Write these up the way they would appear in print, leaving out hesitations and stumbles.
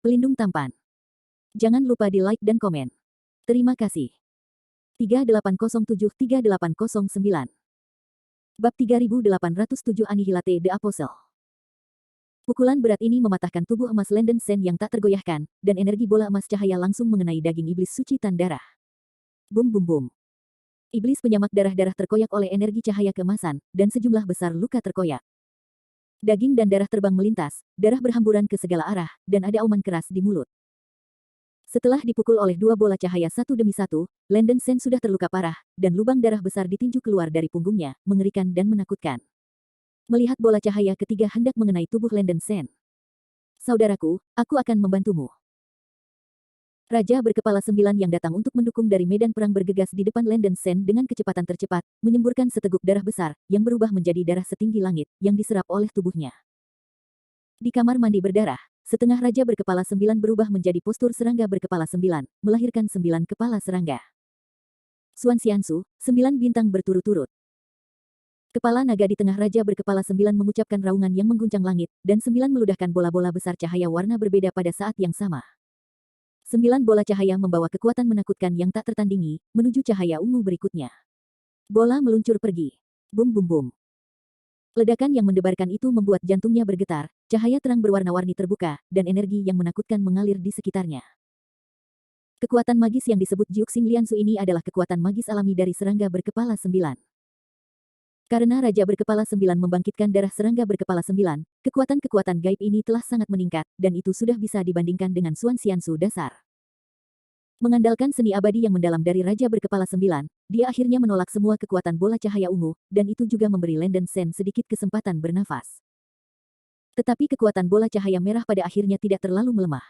pelindung tampan. Jangan lupa di like dan komen. Terima kasih. 3807-3809 Bab 3807 Annihilate the Apostle. Pukulan berat ini mematahkan tubuh emas Landen Sen yang tak tergoyahkan, dan energi bola emas cahaya langsung mengenai daging iblis suci tan darah. Bum bum bum. Iblis penyamak darah-darah terkoyak oleh energi cahaya keemasan, dan sejumlah besar luka terkoyak. Daging dan darah terbang melintas, darah berhamburan ke segala arah, dan ada auman keras di mulut. Setelah dipukul oleh dua bola cahaya satu demi satu, Landen Sen sudah terluka parah, dan lubang darah besar ditinju keluar dari punggungnya, mengerikan dan menakutkan. Melihat bola cahaya ketiga hendak mengenai tubuh Landen Sen. Saudaraku, aku akan membantumu. Raja berkepala 9 yang datang untuk mendukung dari medan perang bergegas di depan Landen Sen dengan kecepatan tercepat, menyemburkan seteguk darah besar, yang berubah menjadi darah setinggi langit, yang diserap oleh tubuhnya. Di kamar mandi berdarah, setengah raja berkepala 9 berubah menjadi postur serangga berkepala 9, melahirkan 9 kepala serangga. Xuan Xiansu, 9 bintang berturut-turut. Kepala naga di tengah raja berkepala 9 mengucapkan raungan yang mengguncang langit, dan 9 meludahkan bola-bola besar cahaya warna berbeda pada saat yang sama. 9 bola cahaya membawa kekuatan menakutkan yang tak tertandingi, menuju cahaya ungu berikutnya. Bola meluncur pergi. Bum bum bum. Ledakan yang mendebarkan itu membuat jantungnya bergetar, cahaya terang berwarna-warni terbuka, dan energi yang menakutkan mengalir di sekitarnya. Kekuatan magis yang disebut Jiuxing Liansu ini adalah kekuatan magis alami dari serangga berkepala 9. Karena Raja berkepala 9 membangkitkan darah serangga berkepala 9, kekuatan-kekuatan gaib ini telah sangat meningkat, dan itu sudah bisa dibandingkan dengan Xuan Xiansu dasar. Mengandalkan seni abadi yang mendalam dari Raja berkepala 9, dia akhirnya menolak semua kekuatan bola cahaya ungu, dan itu juga memberi Landen Sen sedikit kesempatan bernafas. Tetapi kekuatan bola cahaya merah pada akhirnya tidak terlalu melemah.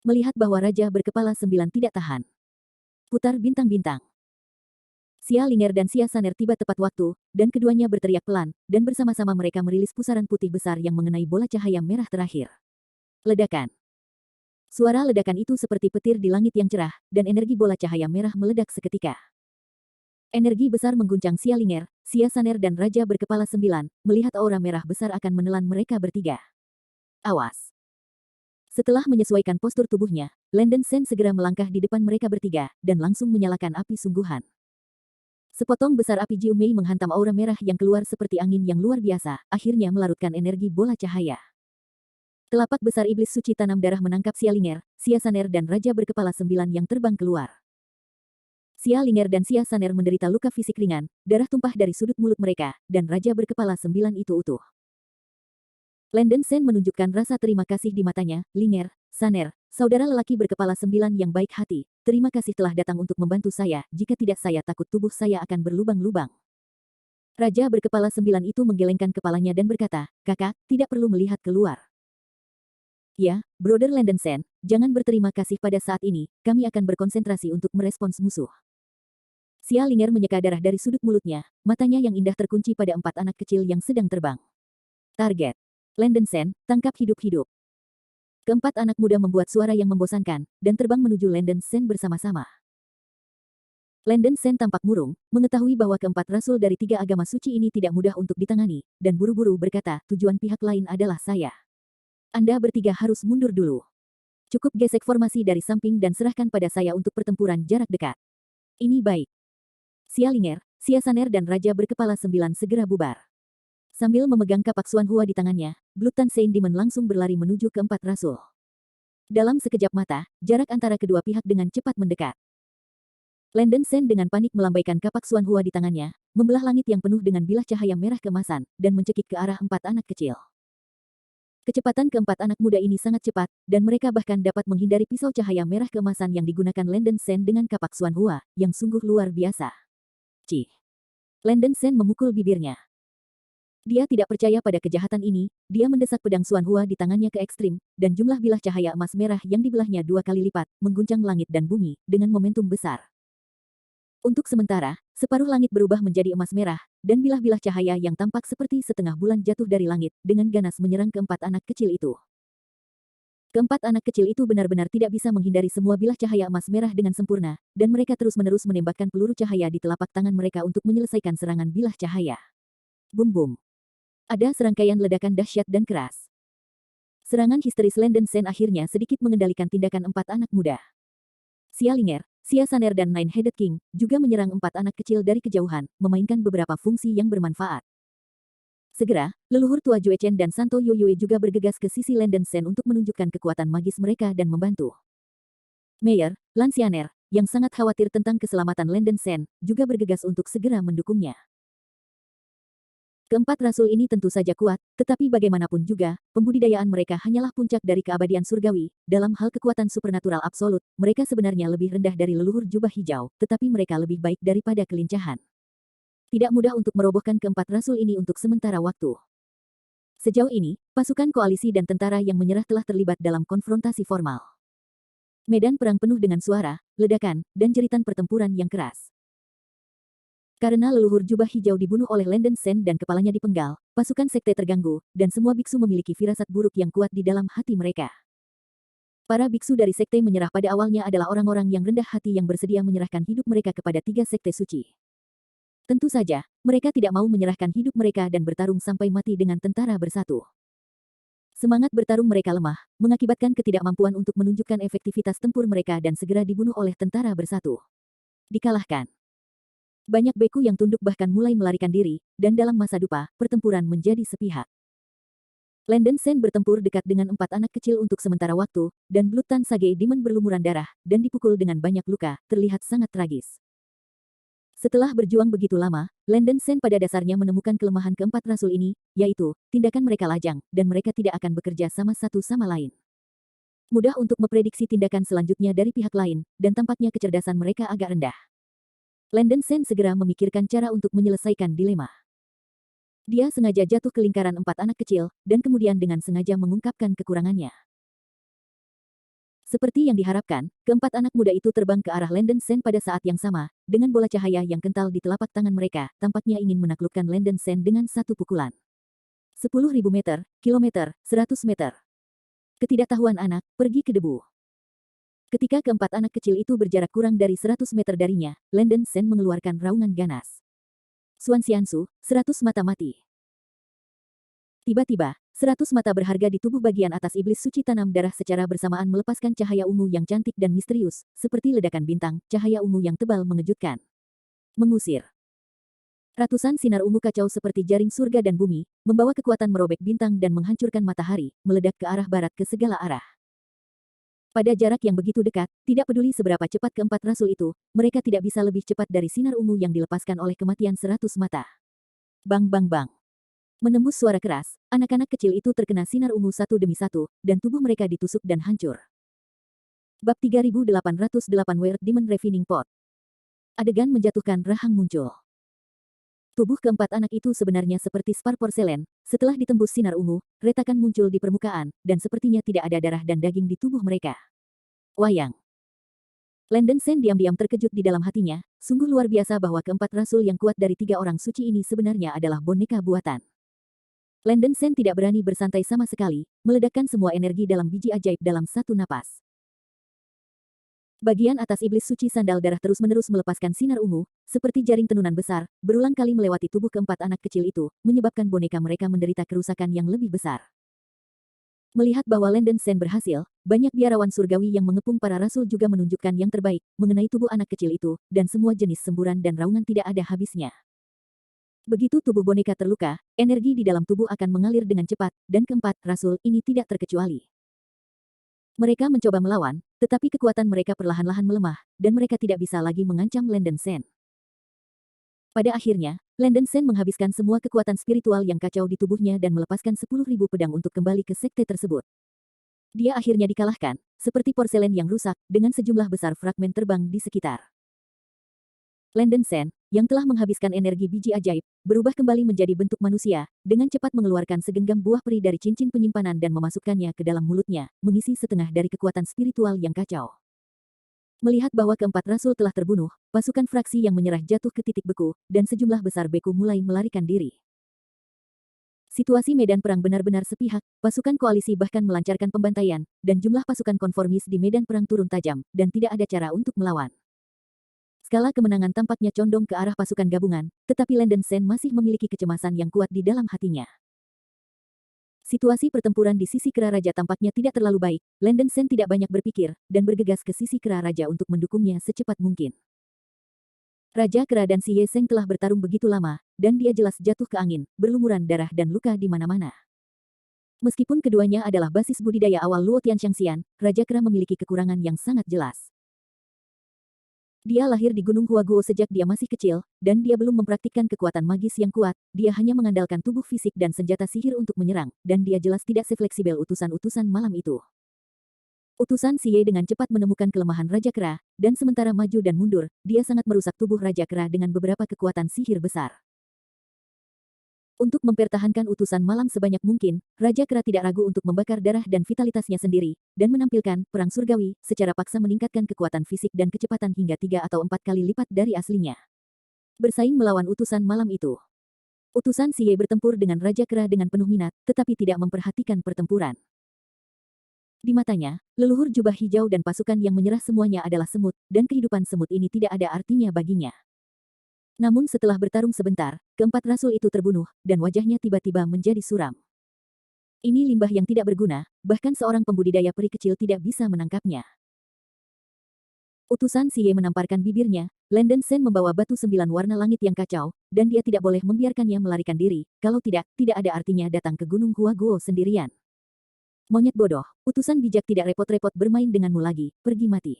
Melihat bahwa Raja berkepala 9 tidak tahan. Putar bintang-bintang. Xia Linger dan Xia Saner tiba tepat waktu, dan keduanya berteriak pelan, dan bersama-sama mereka merilis pusaran putih besar yang mengenai bola cahaya merah terakhir. Ledakan. Suara ledakan itu seperti petir di langit yang cerah, dan energi bola cahaya merah meledak seketika. Energi besar mengguncang Xia Linger, Xia Saner dan Raja berkepala 9, melihat aura merah besar akan menelan mereka bertiga. Awas. Setelah menyesuaikan postur tubuhnya, Landen Sen segera melangkah di depan mereka bertiga, dan langsung menyalakan api sungguhan. Sepotong besar api Jiu Mei menghantam aura merah yang keluar seperti angin yang luar biasa, akhirnya melarutkan energi bola cahaya. Telapak besar iblis suci tanam darah menangkap Xia Linger, Xia Saner dan Raja berkepala 9 yang terbang keluar. Xia Linger dan Xia Saner menderita luka fisik ringan, darah tumpah dari sudut mulut mereka, dan Raja berkepala 9 itu utuh. Landen Sen menunjukkan rasa terima kasih di matanya, Linger, Saner, saudara lelaki berkepala 9 yang baik hati, terima kasih telah datang untuk membantu saya, jika tidak saya takut tubuh saya akan berlubang-lubang. Raja berkepala 9 itu menggelengkan kepalanya dan berkata, kakak, tidak perlu melihat keluar. Ya, Brother Landen Sen, jangan berterima kasih pada saat ini, kami akan berkonsentrasi untuk merespons musuh. Xia Linger menyeka darah dari sudut mulutnya, matanya yang indah terkunci pada 4 anak kecil yang sedang terbang. Target. Landen Sen, tangkap hidup-hidup. Keempat anak muda membuat suara yang membosankan, dan terbang menuju Landen Sen bersama-sama. Landen Sen tampak murung, mengetahui bahwa keempat rasul dari 3 agama suci ini tidak mudah untuk ditangani, dan buru-buru berkata, tujuan pihak lain adalah saya. Anda bertiga harus mundur dulu. Cukup gesek formasi dari samping dan serahkan pada saya untuk pertempuran jarak dekat. Ini baik. Xia Linger, Xia Saner dan Raja berkepala 9 segera bubar. Sambil memegang kapak Xuan Hua di tangannya, Blood Tan Sein Demon langsung berlari menuju keempat rasul. Dalam sekejap mata, jarak antara kedua pihak dengan cepat mendekat. Landen Sen dengan panik melambaikan kapak Xuan Hua di tangannya, membelah langit yang penuh dengan bilah cahaya merah keemasan, dan mencekik ke arah 4 anak kecil. Kecepatan keempat anak muda ini sangat cepat, dan mereka bahkan dapat menghindari pisau cahaya merah keemasan yang digunakan Landen Sen dengan kapak Xuan Hua, yang sungguh luar biasa. Cih. Landen Sen memukul bibirnya. Dia tidak percaya pada kejahatan ini, dia mendesak pedang Xuan Hua di tangannya ke ekstrim, dan jumlah bilah cahaya emas merah yang dibelahnya 2 kali lipat, mengguncang langit dan bumi, dengan momentum besar. Untuk sementara, separuh langit berubah menjadi emas merah, dan bilah-bilah cahaya yang tampak seperti setengah bulan jatuh dari langit, dengan ganas menyerang keempat anak kecil itu. Keempat anak kecil itu benar-benar tidak bisa menghindari semua bilah cahaya emas merah dengan sempurna, dan mereka terus-menerus menembakkan peluru cahaya di telapak tangan mereka untuk menyelesaikan serangan bilah cahaya. Bum bum. Ada serangkaian ledakan dahsyat dan keras. Serangan histeris Landen Sen akhirnya sedikit mengendalikan tindakan empat anak muda. Xia Linger, Xia Saner dan Nine-Headed King juga menyerang empat anak kecil dari kejauhan, memainkan beberapa fungsi yang bermanfaat. Segera, leluhur tua Jue Chen dan Santo Yoyue juga bergegas ke sisi Landen Sen untuk menunjukkan kekuatan magis mereka dan membantu. Mayor, Lan Xianer, yang sangat khawatir tentang keselamatan Landen Sen, juga bergegas untuk segera mendukungnya. Keempat rasul ini tentu saja kuat, tetapi bagaimanapun juga, pembudidayaan mereka hanyalah puncak dari keabadian surgawi. Dalam hal kekuatan supernatural absolut, mereka sebenarnya lebih rendah dari leluhur jubah hijau, tetapi mereka lebih baik daripada kelincahan. Tidak mudah untuk merobohkan keempat rasul ini untuk sementara waktu. Sejauh ini, pasukan koalisi dan tentara yang menyerah telah terlibat dalam konfrontasi formal. Medan perang penuh dengan suara, ledakan, dan jeritan pertempuran yang keras. Karena leluhur jubah hijau dibunuh oleh Landen Sen dan kepalanya dipenggal, pasukan sekte terganggu, dan semua biksu memiliki firasat buruk yang kuat di dalam hati mereka. Para biksu dari sekte menyerah pada awalnya adalah orang-orang yang rendah hati yang bersedia menyerahkan hidup mereka kepada tiga sekte suci. Tentu saja, mereka tidak mau menyerahkan hidup mereka dan bertarung sampai mati dengan tentara bersatu. Semangat bertarung mereka lemah, mengakibatkan ketidakmampuan untuk menunjukkan efektivitas tempur mereka dan segera dibunuh oleh tentara bersatu. Dikalahkan. Banyak beku yang tunduk bahkan mulai melarikan diri, dan dalam masa dupa, pertempuran menjadi sepihak. Landen Sen bertempur dekat dengan empat anak kecil untuk sementara waktu, dan Blood Tan Sage Demon berlumuran darah, dan dipukul dengan banyak luka, terlihat sangat tragis. Setelah berjuang begitu lama, Landen Sen pada dasarnya menemukan kelemahan keempat rasul ini, yaitu, tindakan mereka lajang, dan mereka tidak akan bekerja sama satu sama lain. Mudah untuk memprediksi tindakan selanjutnya dari pihak lain, dan tampaknya kecerdasan mereka agak rendah. Landen Sen segera memikirkan cara untuk menyelesaikan dilema. Dia sengaja jatuh ke lingkaran empat anak kecil, dan kemudian dengan sengaja mengungkapkan kekurangannya. Seperti yang diharapkan, keempat anak muda itu terbang ke arah Landen Sen pada saat yang sama, dengan bola cahaya yang kental di telapak tangan mereka, tampaknya ingin menaklukkan Landen Sen dengan satu pukulan. 10.000 meter, kilometer, 100 meter. Ketidaktahuan anak, pergi ke debu. Ketika keempat anak kecil itu berjarak kurang dari 100 meter darinya, Landen Sen mengeluarkan raungan ganas. Xuan Xiansu, 100 mata mati. Tiba-tiba, 100 mata berharga di tubuh bagian atas iblis suci tanam darah secara bersamaan melepaskan cahaya ungu yang cantik dan misterius, seperti ledakan bintang, cahaya ungu yang tebal mengejutkan. Mengusir. Ratusan sinar ungu kacau seperti jaring surga dan bumi, membawa kekuatan merobek bintang dan menghancurkan matahari, meledak ke arah barat ke segala arah. Pada jarak yang begitu dekat, tidak peduli seberapa cepat keempat rasul itu, mereka tidak bisa lebih cepat dari sinar ungu yang dilepaskan oleh kematian 100 mata. Bang bang bang. Menembus suara keras, anak-anak kecil itu terkena sinar ungu satu demi satu, dan tubuh mereka ditusuk dan hancur. Bab 3808 Weird Demon Refining Pot. Adegan menjatuhkan rahang muncul. Tubuh keempat anak itu sebenarnya seperti spar porselen, setelah ditembus sinar ungu, retakan muncul di permukaan, dan sepertinya tidak ada darah dan daging di tubuh mereka. Wayang. Landen Sen diam-diam terkejut di dalam hatinya, sungguh luar biasa bahwa keempat rasul yang kuat dari tiga orang suci ini sebenarnya adalah boneka buatan. Landen Sen tidak berani bersantai sama sekali, meledakkan semua energi dalam biji ajaib dalam satu napas. Bagian atas iblis suci sandal darah terus-menerus melepaskan sinar ungu, seperti jaring tenunan besar, berulang kali melewati tubuh keempat anak kecil itu, menyebabkan boneka mereka menderita kerusakan yang lebih besar. Melihat bahwa Landen Sen berhasil, banyak biarawan surgawi yang mengepung para rasul juga menunjukkan yang terbaik mengenai tubuh anak kecil itu, dan semua jenis semburan dan raungan tidak ada habisnya. Begitu tubuh boneka terluka, energi di dalam tubuh akan mengalir dengan cepat, dan keempat rasul ini tidak terkecuali. Mereka mencoba melawan, tetapi kekuatan mereka perlahan-lahan melemah, dan mereka tidak bisa lagi mengancam Landen Sen. Pada akhirnya, Landen Sen menghabiskan semua kekuatan spiritual yang kacau di tubuhnya dan melepaskan 10.000 pedang untuk kembali ke sekte tersebut. Dia akhirnya dikalahkan, seperti porselen yang rusak, dengan sejumlah besar fragmen terbang di sekitar. Landen Sen, yang telah menghabiskan energi biji ajaib, berubah kembali menjadi bentuk manusia, dengan cepat mengeluarkan segenggam buah peri dari cincin penyimpanan dan memasukkannya ke dalam mulutnya, mengisi setengah dari kekuatan spiritual yang kacau. Melihat bahwa keempat rasul telah terbunuh, pasukan fraksi yang menyerah jatuh ke titik beku, dan sejumlah besar beku mulai melarikan diri. Situasi medan perang benar-benar sepihak, pasukan koalisi bahkan melancarkan pembantaian, dan jumlah pasukan konformis di medan perang turun tajam, dan tidak ada cara untuk melawan. Skala kemenangan tampaknya condong ke arah pasukan gabungan, tetapi Landen Sen masih memiliki kecemasan yang kuat di dalam hatinya. Situasi pertempuran di sisi kera raja tampaknya tidak terlalu baik. Landen Sen tidak banyak berpikir, dan bergegas ke sisi kera raja untuk mendukungnya secepat mungkin. Raja Kera dan Si Ye Seng telah bertarung begitu lama, dan dia jelas jatuh ke angin, berlumuran darah dan luka di mana-mana. Meskipun keduanya adalah basis budidaya awal Luo Tianxiangxian, Raja Kera memiliki kekurangan yang sangat jelas. Dia lahir di Gunung Huaguo sejak dia masih kecil, dan dia belum mempraktikkan kekuatan magis yang kuat, dia hanya mengandalkan tubuh fisik dan senjata sihir untuk menyerang, dan dia jelas tidak sefleksibel utusan-utusan malam itu. Utusan Si Ye dengan cepat menemukan kelemahan Raja Kera, dan sementara maju dan mundur, dia sangat merusak tubuh Raja Kera dengan beberapa kekuatan sihir besar. Untuk mempertahankan utusan malam sebanyak mungkin, Raja Kera tidak ragu untuk membakar darah dan vitalitasnya sendiri, dan menampilkan perang surgawi, secara paksa meningkatkan kekuatan fisik dan kecepatan hingga 3 atau 4 kali lipat dari aslinya. Bersaing melawan utusan malam itu. Utusan Si Ye bertempur dengan Raja Kera dengan penuh minat, tetapi tidak memperhatikan pertempuran. Di matanya, leluhur jubah hijau dan pasukan yang menyerah semuanya adalah semut, dan kehidupan semut ini tidak ada artinya baginya. Namun setelah bertarung sebentar, keempat rasul itu terbunuh, dan wajahnya tiba-tiba menjadi suram. Ini limbah yang tidak berguna, bahkan seorang pembudidaya peri kecil tidak bisa menangkapnya. Utusan Si Ye menamparkan bibirnya, Landen Sen membawa batu 9 warna langit yang kacau, dan dia tidak boleh membiarkannya melarikan diri, kalau tidak, tidak ada artinya datang ke Gunung Huaguo sendirian. Monyet bodoh, utusan bijak tidak repot-repot bermain denganmu lagi, pergi mati.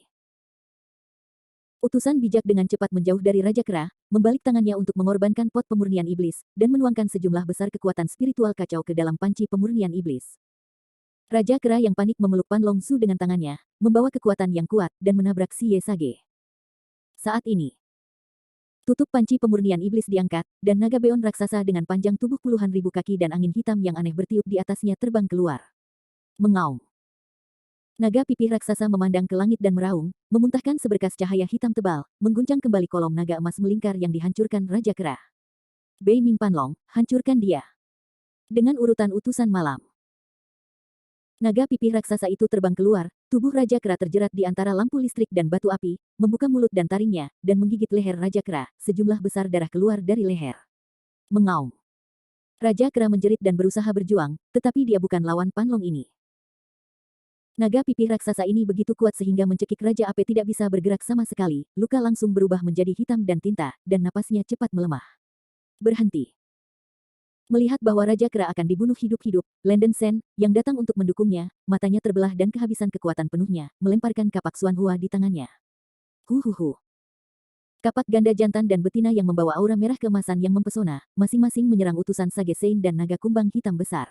Utusan bijak dengan cepat menjauh dari Raja Kera, membalik tangannya untuk mengorbankan pot pemurnian iblis, dan menuangkan sejumlah besar kekuatan spiritual kacau ke dalam panci pemurnian iblis. Raja Kera yang panik memeluk Pan Long Su dengan tangannya, membawa kekuatan yang kuat, dan menabrak Si Ye Sage. Saat ini, tutup panci pemurnian iblis diangkat, dan naga beon raksasa dengan panjang tubuh puluhan ribu kaki dan angin hitam yang aneh bertiup di atasnya terbang keluar. Mengaum. Naga pipih raksasa memandang ke langit dan meraung, memuntahkan seberkas cahaya hitam tebal, mengguncang kembali kolom naga emas melingkar yang dihancurkan Raja Kera. Bei Ming Panlong, hancurkan dia. Dengan urutan utusan malam. Naga pipih raksasa itu terbang keluar, tubuh Raja Kera terjerat di antara lampu listrik dan batu api, membuka mulut dan taringnya, dan menggigit leher Raja Kera, sejumlah besar darah keluar dari leher. Mengaum. Raja Kera menjerit dan berusaha berjuang, tetapi dia bukan lawan Panlong ini. Naga pipih raksasa ini begitu kuat sehingga mencekik Raja Ape tidak bisa bergerak sama sekali, luka langsung berubah menjadi hitam dan tinta, dan napasnya cepat melemah. Berhenti. Melihat bahwa Raja Kera akan dibunuh hidup-hidup, Landen Sen, yang datang untuk mendukungnya, matanya terbelah dan kehabisan kekuatan penuhnya, melemparkan kapak Xuan Hua di tangannya. Huhuhu. Kapak ganda jantan dan betina yang membawa aura merah keemasan yang mempesona, masing-masing menyerang utusan Sage Sein dan naga kumbang hitam besar.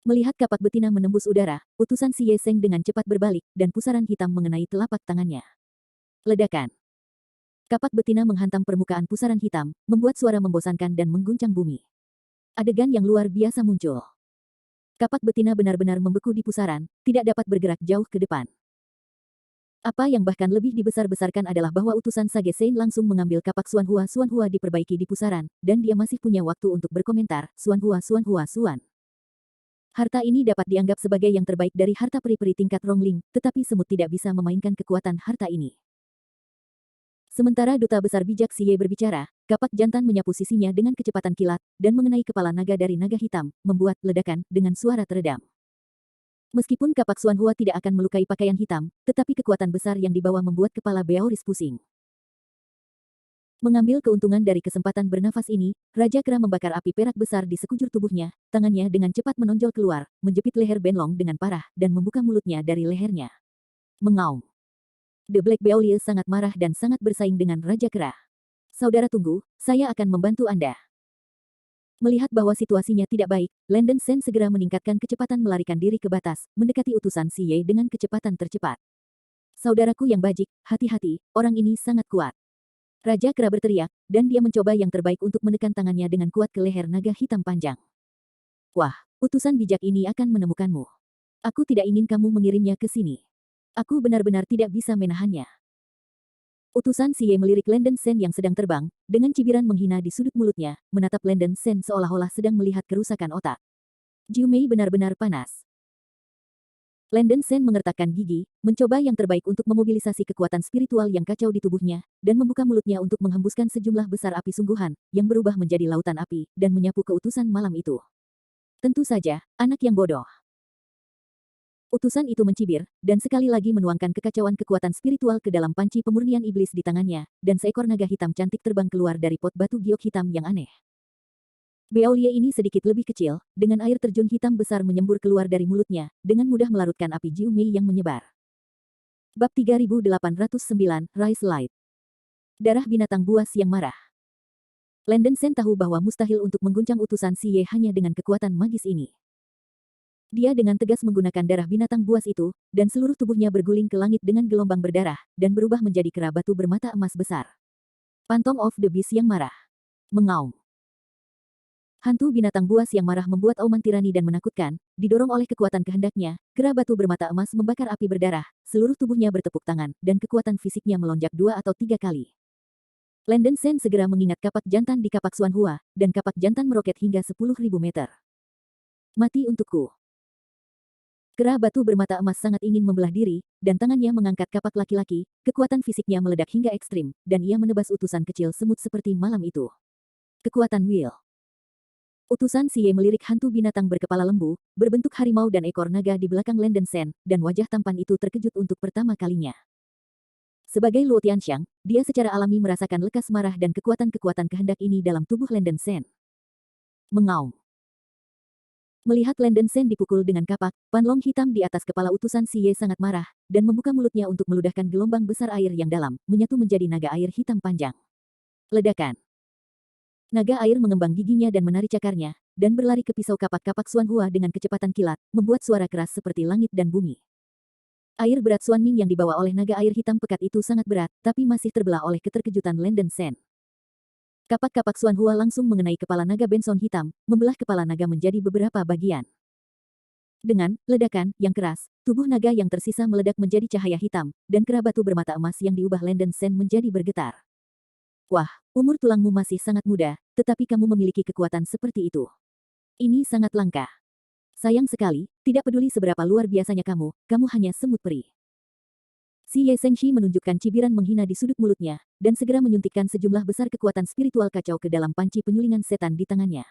Melihat kapak betina menembus udara, utusan Si Ye Seng dengan cepat berbalik, dan pusaran hitam mengenai telapak tangannya. Ledakan. Kapak betina menghantam permukaan pusaran hitam, membuat suara membosankan dan mengguncang bumi. Adegan yang luar biasa muncul. Kapak betina benar-benar membeku di pusaran, tidak dapat bergerak jauh ke depan. Apa yang bahkan lebih dibesar-besarkan adalah bahwa utusan Sage Sein langsung mengambil kapak Xuan Hua diperbaiki di pusaran, dan dia masih punya waktu untuk berkomentar, Xuan Hua. Harta ini dapat dianggap sebagai yang terbaik dari harta peri-peri tingkat Rongling, tetapi semut tidak bisa memainkan kekuatan harta ini. Sementara duta besar bijak Si Ye berbicara, kapak jantan menyapu sisinya dengan kecepatan kilat, dan mengenai kepala naga dari naga hitam, membuat ledakan dengan suara teredam. Meskipun kapak Xuan Hua tidak akan melukai pakaian hitam, tetapi kekuatan besar yang dibawa membuat kepala Beaoris pusing. Mengambil keuntungan dari kesempatan bernafas ini, Raja Kera membakar api perak besar di sekujur tubuhnya, tangannya dengan cepat menonjol keluar, menjepit leher Benlong dengan parah, dan membuka mulutnya dari lehernya. Mengaum. The Black Beaulieu sangat marah dan sangat bersaing dengan Raja Kera. Saudara tunggu, saya akan membantu Anda. Melihat bahwa situasinya tidak baik, Landen Sen segera meningkatkan kecepatan melarikan diri ke batas, mendekati utusan Si Ye dengan kecepatan tercepat. Saudaraku yang bajik, hati-hati, orang ini sangat kuat. Raja Kera berteriak, dan dia mencoba yang terbaik untuk menekan tangannya dengan kuat ke leher naga hitam panjang. Wah, utusan bijak ini akan menemukanmu. Aku tidak ingin kamu mengirimnya ke sini. Aku benar-benar tidak bisa menahannya. Utusan Si Ye melirik Landen Sen yang sedang terbang, dengan cibiran menghina di sudut mulutnya, menatap Landen Sen seolah-olah sedang melihat kerusakan otak. Jiu Mei benar-benar panas. Landen Sen mengertakkan gigi, mencoba yang terbaik untuk memobilisasi kekuatan spiritual yang kacau di tubuhnya, dan membuka mulutnya untuk menghembuskan sejumlah besar api sungguhan, yang berubah menjadi lautan api, dan menyapu ke utusan malam itu. Tentu saja, anak yang bodoh. Utusan itu mencibir, dan sekali lagi menuangkan kekacauan kekuatan spiritual ke dalam panci pemurnian iblis di tangannya, dan seekor naga hitam cantik terbang keluar dari pot batu giok hitam yang aneh. Beaulieu ini sedikit lebih kecil, dengan air terjun hitam besar menyembur keluar dari mulutnya, dengan mudah melarutkan api Jiu Mei yang menyebar. Bab 3809, Rise Light. Darah binatang buas yang marah. Landen Sen tahu bahwa mustahil untuk mengguncang utusan Si Ye hanya dengan kekuatan magis ini. Dia dengan tegas menggunakan darah binatang buas itu, dan seluruh tubuhnya berguling ke langit dengan gelombang berdarah, dan berubah menjadi kera batu bermata emas besar. Phantom of the Beast yang marah. Mengaum. Hantu binatang buas yang marah membuat auman tirani dan menakutkan, didorong oleh kekuatan kehendaknya, kera batu bermata emas membakar api berdarah, seluruh tubuhnya bertepuk tangan, dan kekuatan fisiknya melonjak 2 atau 3 kali. Landen Sen segera mengingat kapak jantan di kapak Xuan Hua, dan kapak jantan meroket hingga 10.000 meter. Mati untukku. Kera batu bermata emas sangat ingin membelah diri, dan tangannya mengangkat kapak laki-laki, kekuatan fisiknya meledak hingga ekstrim, dan ia menebas utusan kecil semut seperti malam itu. Kekuatan Will. Utusan Si Ye melirik hantu binatang berkepala lembu, berbentuk harimau dan ekor naga di belakang Landen Sen, dan wajah tampan itu terkejut untuk pertama kalinya. Sebagai Luo Tianxiang, dia secara alami merasakan lekas marah dan kekuatan-kekuatan kehendak ini dalam tubuh Landen Sen. Mengaum. Melihat Landen Sen dipukul dengan kapak, panlong hitam di atas kepala utusan Si Ye sangat marah, dan membuka mulutnya untuk meludahkan gelombang besar air yang dalam, menyatu menjadi naga air hitam panjang. Ledakan. Naga air mengembang giginya dan menari cakarnya, dan berlari ke pisau kapak-kapak Xuan Hua dengan kecepatan kilat, membuat suara keras seperti langit dan bumi. Air berat Xuan Ming yang dibawa oleh naga air hitam pekat itu sangat berat, tapi masih terbelah oleh keterkejutan Landen Sen. Kapak-kapak Xuan Hua langsung mengenai kepala naga benson hitam, membelah kepala naga menjadi beberapa bagian. Dengan ledakan yang keras, tubuh naga yang tersisa meledak menjadi cahaya hitam, dan kera batu bermata emas yang diubah Landen Sen menjadi bergetar. Wah, umur tulangmu masih sangat muda, tetapi kamu memiliki kekuatan seperti itu. Ini sangat langka. Sayang sekali, tidak peduli seberapa luar biasanya kamu hanya semut peri. Si Ye Zhengxi menunjukkan cibiran menghina di sudut mulutnya, dan segera menyuntikkan sejumlah besar kekuatan spiritual kacau ke dalam panci penyulingan setan di tangannya.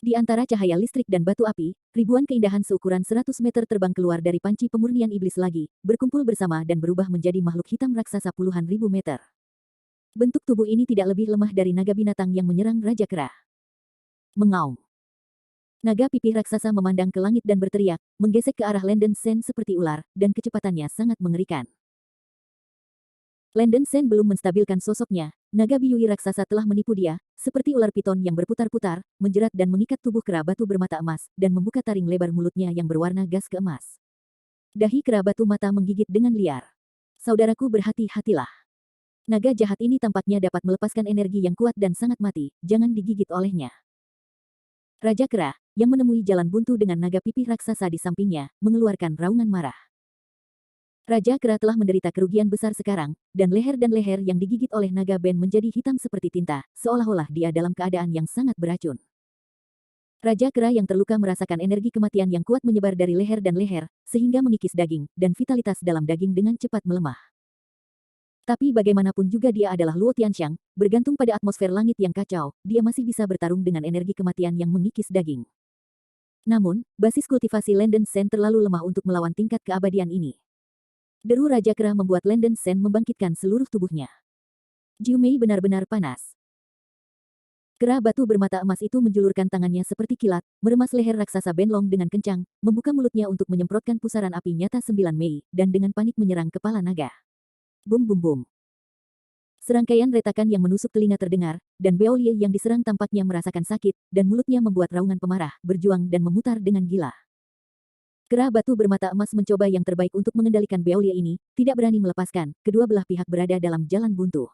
Di antara cahaya listrik dan batu api, ribuan keindahan seukuran 100 meter terbang keluar dari panci pemurnian iblis lagi, berkumpul bersama dan berubah menjadi makhluk hitam raksasa puluhan ribu meter. Bentuk tubuh ini tidak lebih lemah dari naga binatang yang menyerang Raja Kera. Mengaum. Naga pipih raksasa memandang ke langit dan berteriak, menggesek ke arah Landen Sen seperti ular, dan kecepatannya sangat mengerikan. Landen Sen belum menstabilkan sosoknya, naga biyui raksasa telah menipu dia, seperti ular piton yang berputar-putar, menjerat dan mengikat tubuh kera batu bermata emas, dan membuka taring lebar mulutnya yang berwarna gas keemas. Dahi kera batu mata menggigit dengan liar. Saudaraku berhati-hatilah. Naga jahat ini tampaknya dapat melepaskan energi yang kuat dan sangat mati, jangan digigit olehnya. Raja Kera, yang menemui jalan buntu dengan naga pipih raksasa di sampingnya, mengeluarkan raungan marah. Raja Kera telah menderita kerugian besar sekarang, dan leher yang digigit oleh naga Ben menjadi hitam seperti tinta, seolah-olah dia dalam keadaan yang sangat beracun. Raja Kera yang terluka merasakan energi kematian yang kuat menyebar dari leher, sehingga mengikis daging, dan vitalitas dalam daging dengan cepat melemah. Tapi bagaimanapun juga dia adalah Luo Tianxiang, bergantung pada atmosfer langit yang kacau, dia masih bisa bertarung dengan energi kematian yang mengikis daging. Namun, basis kultivasi Landen Sen terlalu lemah untuk melawan tingkat keabadian ini. Deru Raja Kera membuat Landen Sen membangkitkan seluruh tubuhnya. Jiu Mei benar-benar panas. Kera batu bermata emas itu menjulurkan tangannya seperti kilat, meremas leher raksasa Benlong dengan kencang, membuka mulutnya untuk menyemprotkan pusaran api nyata 9 Mei, dan dengan panik menyerang kepala naga. Bum bum bum. Serangkaian retakan yang menusuk telinga terdengar, dan Beaulieu yang diserang tampaknya merasakan sakit, dan mulutnya membuat raungan pemarah, berjuang dan memutar dengan gila. Kera batu bermata emas mencoba yang terbaik untuk mengendalikan Beaulieu ini, tidak berani melepaskan, kedua belah pihak berada dalam jalan buntu.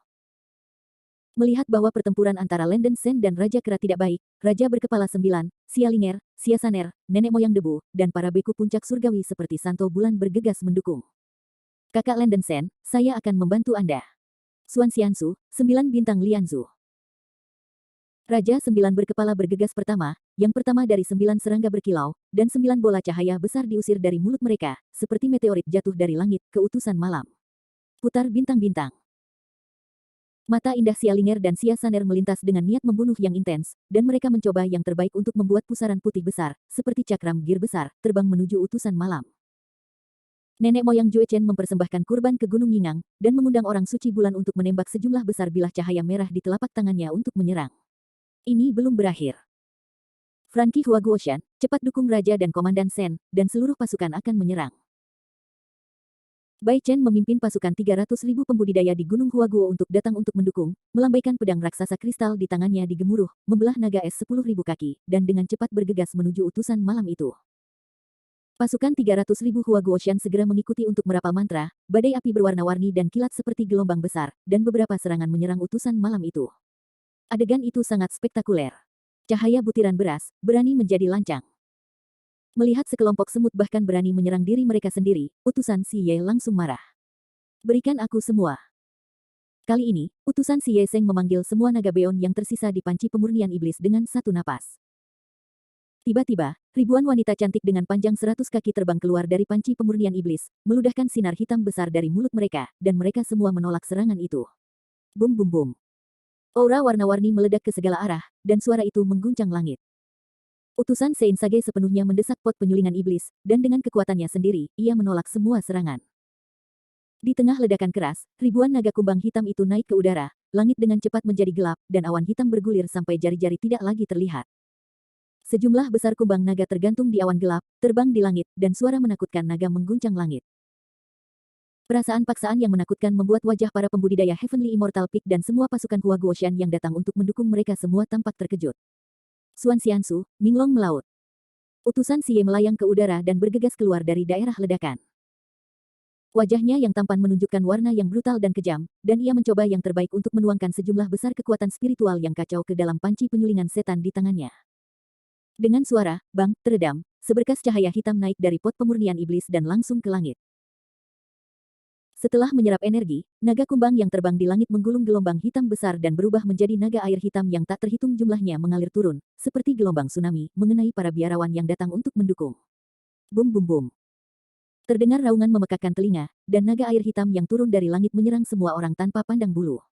Melihat bahwa pertempuran antara Landen Sen dan Raja Kera tidak baik, Raja berkepala 9, Sialinger, Siasaner, Nenek Moyang Debu, dan para beku puncak surgawi seperti Santo Bulan bergegas mendukung. Kakak Landen Sen, saya akan membantu Anda. Xuan Xiansu, 9 bintang Lianzu. Raja 9 berkepala bergegas pertama, yang pertama dari 9 serangga berkilau, dan 9 bola cahaya besar diusir dari mulut mereka, seperti meteorit jatuh dari langit ke utusan malam. Putar bintang-bintang. Mata indah Xialinger dan Xia Saner melintas dengan niat membunuh yang intens, dan mereka mencoba yang terbaik untuk membuat pusaran putih besar, seperti cakram gir besar, terbang menuju utusan malam. Nenek moyang Jue Chen mempersembahkan kurban ke Gunung Yingang, dan mengundang orang suci bulan untuk menembak sejumlah besar bilah cahaya merah di telapak tangannya untuk menyerang. Ini belum berakhir. Frankie Hua Guoshan, cepat dukung Raja dan Komandan Sen, dan seluruh pasukan akan menyerang. Bai Chen memimpin pasukan 300.000 pembudidaya di Gunung Huaguo untuk datang untuk mendukung, melambaikan pedang raksasa kristal di tangannya di gemuruh, membelah naga es 10.000 kaki, dan dengan cepat bergegas menuju utusan malam itu. Pasukan 300.000 Huaguoshan segera mengikuti untuk merapal mantra, badai api berwarna-warni dan kilat seperti gelombang besar, dan beberapa serangan menyerang utusan malam itu. Adegan itu sangat spektakuler. Cahaya butiran beras, berani menjadi lancang. Melihat sekelompok semut bahkan berani menyerang diri mereka sendiri, utusan Si Ye langsung marah. Berikan aku semua. Kali ini, utusan Si Ye Seng memanggil semua naga beon yang tersisa di panci pemurnian iblis dengan satu napas. Tiba-tiba, ribuan wanita cantik dengan panjang 100 kaki terbang keluar dari panci pemurnian iblis, meludahkan sinar hitam besar dari mulut mereka, dan mereka semua menolak serangan itu. Bum bum bum. Aura warna-warni meledak ke segala arah, dan suara itu mengguncang langit. Utusan Sein Sage sepenuhnya mendesak pot penyulingan iblis, dan dengan kekuatannya sendiri, ia menolak semua serangan. Di tengah ledakan keras, ribuan naga kumbang hitam itu naik ke udara, langit dengan cepat menjadi gelap, dan awan hitam bergulir sampai jari-jari tidak lagi terlihat. Sejumlah besar kumbang naga tergantung di awan gelap, terbang di langit, dan suara menakutkan naga mengguncang langit. Perasaan paksaan yang menakutkan membuat wajah para pembudidaya Heavenly Immortal Peak dan semua pasukan Hua Guoshan yang datang untuk mendukung mereka semua tampak terkejut. Xuan Xiansu, Minglong melaut. Utusan Si Ye melayang ke udara dan bergegas keluar dari daerah ledakan. Wajahnya yang tampan menunjukkan warna yang brutal dan kejam, dan ia mencoba yang terbaik untuk menuangkan sejumlah besar kekuatan spiritual yang kacau ke dalam panci penyulingan setan di tangannya. Dengan suara, bang, teredam, seberkas cahaya hitam naik dari pot pemurnian iblis dan langsung ke langit. Setelah menyerap energi, naga kumbang yang terbang di langit menggulung gelombang hitam besar dan berubah menjadi naga air hitam yang tak terhitung jumlahnya mengalir turun, seperti gelombang tsunami, mengenai para biarawan yang datang untuk mendukung. Bum bum bum. Terdengar raungan memekakkan telinga, dan naga air hitam yang turun dari langit menyerang semua orang tanpa pandang bulu.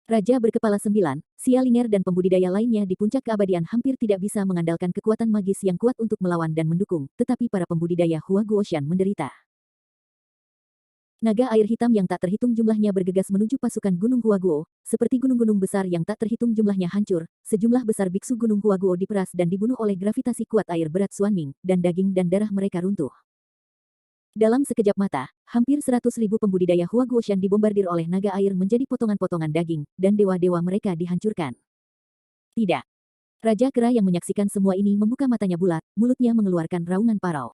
Raja berkepala 9, Xialinger dan pembudidaya lainnya di puncak keabadian hampir tidak bisa mengandalkan kekuatan magis yang kuat untuk melawan dan mendukung, tetapi para pembudidaya Hua Guoshan menderita. Naga air hitam yang tak terhitung jumlahnya bergegas menuju pasukan Gunung Huaguo, seperti gunung-gunung besar yang tak terhitung jumlahnya hancur, sejumlah besar biksu Gunung Huaguo diperas dan dibunuh oleh gravitasi kuat air berat Xuanming, dan daging dan darah mereka runtuh. Dalam sekejap mata, hampir 100.000 pembudidaya Hua Guoshan dibombardir oleh naga air menjadi potongan-potongan daging, dan dewa-dewa mereka dihancurkan. Tidak. Raja Kera yang menyaksikan semua ini membuka matanya bulat, mulutnya mengeluarkan raungan parau.